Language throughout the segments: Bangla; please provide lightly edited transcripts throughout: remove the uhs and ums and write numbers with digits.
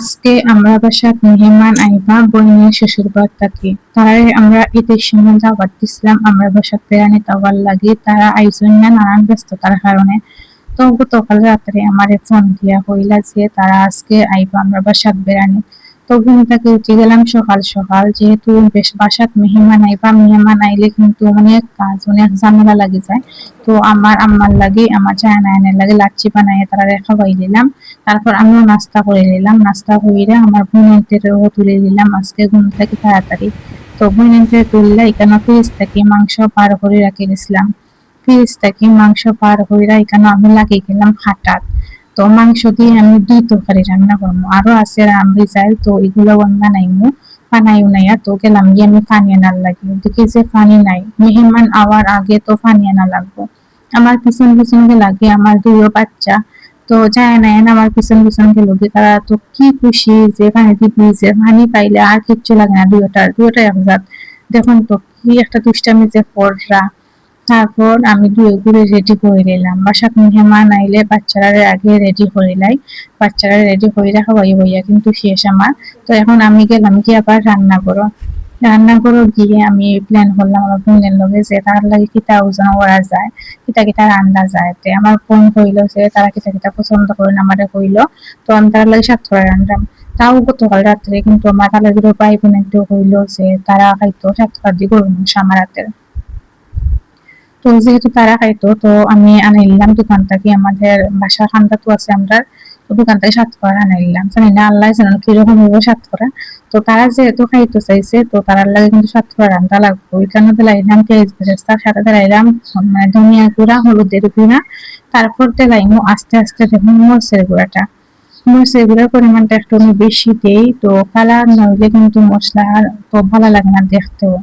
আজকে আমরা বাসাত মেহমান আইবা বইনের শ্বশুর বাড়ি থাকি তারাই আমরা ঈদের সময় দাওয়াত দিছিলাম আমরা বাসাত বেড়ানি তাওয়ার লাগি তারা আইসুন না নানান ব্যস্ততার কারণে। তো গতকাল রাত্রে আমারে ফোন দিয়া হইলা যে তারা আজকে আইবা আমরা বাসাত বেড়ানি। তো ঘুম থেকে উঠে গেলাম সকাল সকাল, যেহেতু বেশ বাসাত মেহমান আইবা, মেহমান আইলে কিন্তু অনেক কাজ অনেক ঝামেলা লাগে যায়। তো আমার আম্মার লাগি আমার জানাইনের লাগে লাচ্ছি বানাইয়া তারা খাওয়াই দিলাম। তারপর আমিও নাস্তা করে নিলাম, নাস্তা কইরা আমার বোনেদেরও তুলে দিলাম আজকে ঘুম থেকে তাড়াতাড়ি। তো বোনেদের তুললে এখানে ফ্রিজ থেকে মাংস বার করে রাখি দিয়েছিলাম, ফ্রিজ থেকে মাংস বার কইরা এখানে আমি লাগিয়ে গেলাম হাঁটাত। তো মাংস দিয়ে আমি 2 তরকারি রান্না করবো, আরো আছে রামড়ি চাল, তো এগুলো বানাইমু। বানাইও নাইয়া তো গেলাম গিয়ে আমি পানি আনার লাগি, দেখি যে পানি নাই, মেহমান আওয়ার আগে তো পানি আনা লাগবো। আমার পিছন পিছন লাগে আমার 2 বাচ্চা, তো যায় না আমার পিছন পিছন গেল তারা তো কি খুশি যে পানি দিবি, যে পানি পাইলে আর কিচ্ছু লাগে না, দুইটাই একজাত। দেখুন তো কি একটা দুষ্টামি যে কররা। তারপর আমি দুয়ে ঘুরে রেডি করে নিলাম, বাসাত মেহমান আইলে বাচ্চারা আগে রেডি করে লাই, বাচ্চারা রেডি করে রাখা হইয়া কিন্তু শেষ আমার। তো এখন আমি গেলাম কি আবার রান্না করো, রান্না করো গিয়ে আমি প্ল্যান করলাম আমার বোনের লগে যে তার লাগে কিতা ওজন করা যায়, কিতা কিতা রান্না যায়। তে আমার বোন কইলো যে তারা কিতা কিতা পছন্দ করেন আমারে কইলো, তো আমি তার লাগে সাতক্ষরা রান্নাম। তাও গতকাল রাত্রে কিন্তু আমার তাদের ভাই বোনের কইলো যে তারা খাইতো সাতক্ষরা দিয়ে গরু মাংস আমার হাতের। তো যেহেতু তারা খাইতো তো আমি আনাইলাম দোকান থেকে, আমাদের বাসার খান্দা তো আছে আমরা, তো দোকান থেকে সাতকরা আনাইলাম, জানি না আল্লাহ জানেন কিরকম হইব সাতকরা। তো তারা যেহেতু খাইতে চাইছে তো তারার লাগে কিন্তু সাতকরা রান্না লাগবে, ওই কারণে দিলাইলাম পেঁয়াজ বেরেস্তার সাথে দিলাইলাম মানে ধনিয়া গুঁড়া হলুদের গুঁড়া। তারপর দিলাইমু আস্তে আস্তে দেখুন মরিচের গুঁড়াটা, মরিচের গুঁড়ার পরিমাণটা একটু আমি বেশি দেই, তো কালার নইলে কিন্তু মশলা তো ভালো লাগে না দেখতেও।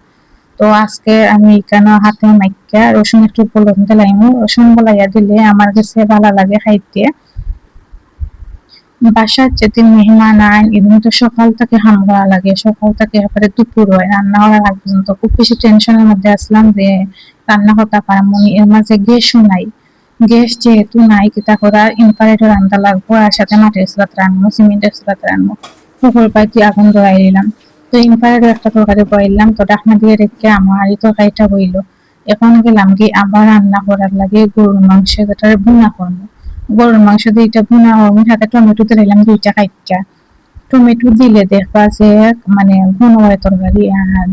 তো আজকে আমি এখানে হাতে মাইকা রসুন একটু বলন দিলাইমু, রসুন বলাইয়া দিলে আমার কাছে ভালো লাগে খাইতে। বাসার যেদিন মেহমান আইন এদিন তো সকাল থেকে হাম করা লাগে, সকাল থেকে একেবারে দুপুর হয় রান্না করার আগ পর্যন্ত খুব বেশি টেনশনের মধ্যে আসলাম যে রান্না করতে পারবো না। এর মাঝে গ্যাসও নাই, গ্যাস যেহেতু নাই কিতা করা ইনফ্রারেডে রান্না লাগবো, আর সাথে মাটির চুলাতে রান্নবো, সিমেন্টের চুলাতে রান্নবো। পুকুর পাইতে আগুন ধরাই দিলাম, তো ইনফ্রারেডে একটা তরকারি বইলাম, তো ঢাকনা দিয়ে রেখে আমার এই তরকারিটা বইলো। এখন গেলাম কি আবার রান্না করার লাগে গরুর মাংস, যেটা ভুনা করবো। গরুর মাংস দুইটা ভুনা হওয়ার সাথে টমেটো দিলাম 2টা কাইটটা, টমেটো দিলে দেখবা যে মানে ঘন হয় তরকারি,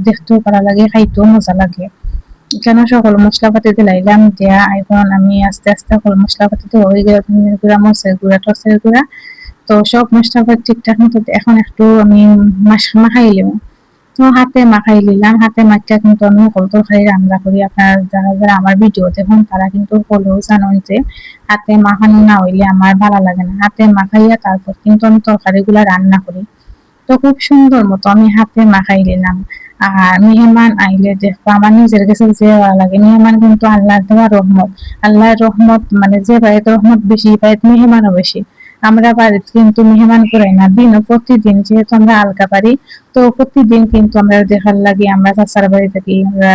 দেখতেও ভালো লাগে খাইতেও মজা লাগে। এখানে সকল মশলাপাতি দিলাইলাম দেয়া, এখন আমি আস্তে আস্তে সকল মশলাপাতি তো হয়ে গেল, ধনিয়ার গুঁড়া মরিচের গুঁড়া টসের গুঁড়া, তো সব মশলাপাতি ঠিকঠাক মতো এখন একটু আমি মাখাই নেব। তো হাতে মাখাই নিলাম, হাতে মাখিয়া কিন্তু আমি সকল তরকারি রান্না করি, আপনারা যারা যারা আমার ভিডিও দেখুন তারা কিন্তু হলেও জানেন যে হাতে মাখানো না হইলে আমার ভালো লাগে না, হাতে মাখাইয়া তারপর কিন্তু আমি তরকারিগুলা রান্না করি। তো খুব সুন্দর মতো আমি হাতে মাখাই নিলাম। আর মেহমান আইলে দেখবো আমার নিজের কাছে যে ভালো লাগে, মেহমান কিন্তু আল্লাহর দেওয়া রহমত, আল্লাহর রহমত মানে যে বাড়িতে রহমত বেশি বাড়িতে মেহমানও বেশি। আমরা বাড়িতে কিন্তু মেহমান করাই না, দিন প্রতিদিন যেহেতু আমরা আলগা পারি, তো প্রতিদিন কিন্তু আমরা দেখার লাগে আমরা চাচার বাড়ি থাকি, আমরা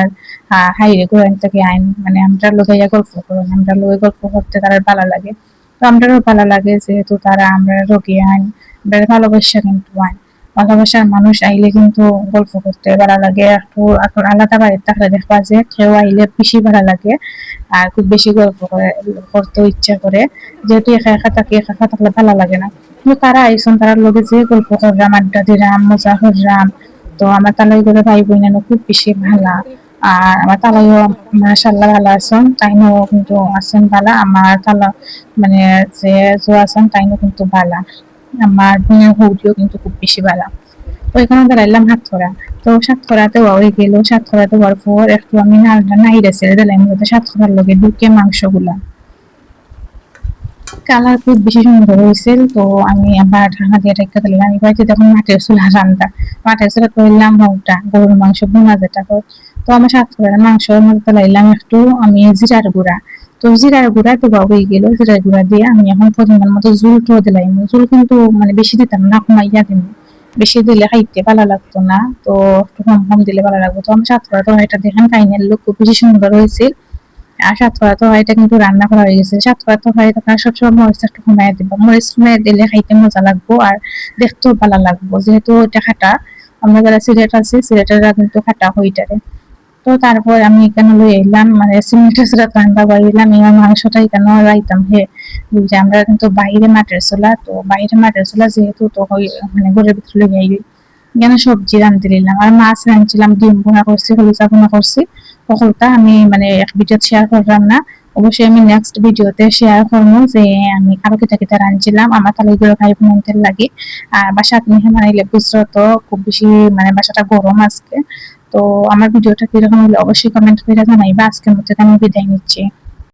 হাইরে গোড়ান থেকে আইন মানে আমরা লোকাইয়া গল্প করেন, আমরা লোকে গল্প করতে তারা ভালো লাগে। তো আমরাও ভালো লাগে যেহেতু তারা আমরা রোগী আইন, আমরা ভালোবাসা কিন্তু আইন, ভালোবাসার মানুষ আইলে কিন্তু গল্প করতে ভালো লাগে। একটু এখন আলাদা বাড়িতে থাকলে দেখবা যে কেউ আইলে বেশি ভালো লাগে আর খুব বেশি গল্প করতে ইচ্ছা করে, যেহেতু একা একা থাকি, একা একা থাকলে ভালো লাগে না। কিন্তু তারা আইসন তার লগে যে গল্প করলাম আড্ডা দিলাম মজা করলাম, তো আমার তালাই করে ভাই বোন খুব বেশি ভালো। আর আমার তালাইও মাশাআল্লাহ ভালো আছেন, তাইনও কিন্তু আছেন ভালো, আমার তালা মানে যে জো আছেন তাইনও কিন্তু ভালো, আমার বোনের হৌটিও কিন্তু খুব বেশি ভালো। তো এখানে দাঁড়াইলাম সাতক্ষরা, তো সাতক্ষরাতে হয়ে গেল, সাতক্ষরাতে হওয়ার পর একটু আমি নাড়া নাইড়া ছেড়ে দিলাম মূলত সাতক্ষরার লগে ঢুকে মাংসগুলা, কালার খুব বেশি সুন্দর হয়েছিল। তো আমি আবার ঢাকা দিয়ে রেখে দিলাম, এবার যে দেখুন মাটির চুলা রান্না, মাটির চুলা করলাম হোকটা গরুর মাংস বোনা যেটা হয়। তো আমার সাতক্ষরার মাংসের মধ্যে লাইলাম একটু আমি জিরার গুঁড়া, তো জিরার গুঁড়া তো হয়ে গেল, জিরার গুঁড়া দিয়ে আমি এখন পরিমাণ মতো জুলটাও দিলাম, জুল কিন্তু মানে বেশি দিতাম না, কমাইয়া দিন, বেশি দিলে খাইতে ভালো লাগতো না, তো একটু কম কম দিলে ভালো লাগতো। তো আমি সাতক্ষরা তো এটা দেখেন কাইনের লোক খুব বেশি সুন্দর হয়েছে। আর সাতকরা তো এটা কিন্তু রান্না করা হয়ে গেছে। সাতকরা তো হয় আপনারা সবসময় মরিচ একটু কমাই দিব, মরিচ কমাই দিলে খাইতে মজা লাগবো আর দেখতেও ভালো লাগবো, যেহেতু এটা খাটা। আমরা যারা সিলেট আছি সিলেটেরা কিন্তু খাটা হইটারে। তো তারপর আমি এখানে লই এলাম মানে সিমেন্টের চুলা রান্না করিলাম, এবার মাংসটা এখানে রাইতাম হে যে আমরা কিন্তু বাইরে মাটির চুলা, তো বাইরে মাটির চুলা যেহেতু তো মানে ঘরের ভিতরে লই আই এখানে সবজি রাঁধতে দিলাম আর মাছ রাঁধছিলাম, ডিম ভুনা করছি, হলুচা ভুনা করছি। সকলটা আমি মানে এক ভিডিও শেয়ার করলাম না, অবশ্যই আমি নেক্সট ভিডিওতে শেয়ার করবো যে আমি আরো কিতা কিতা রাঁধছিলাম আমার তাহলে এগুলো ভাই বোনদের লাগে। আর বাসাত মেহমান আইলে বুঝছো তো খুব বেশি মানে বাসাটা গরম আজকে। তো আমার ভিডিওটা কিরকম হলো অবশ্যই কমেন্ট করে জানাইবা। আজকের মতো আমি বিদায় নিচ্ছি।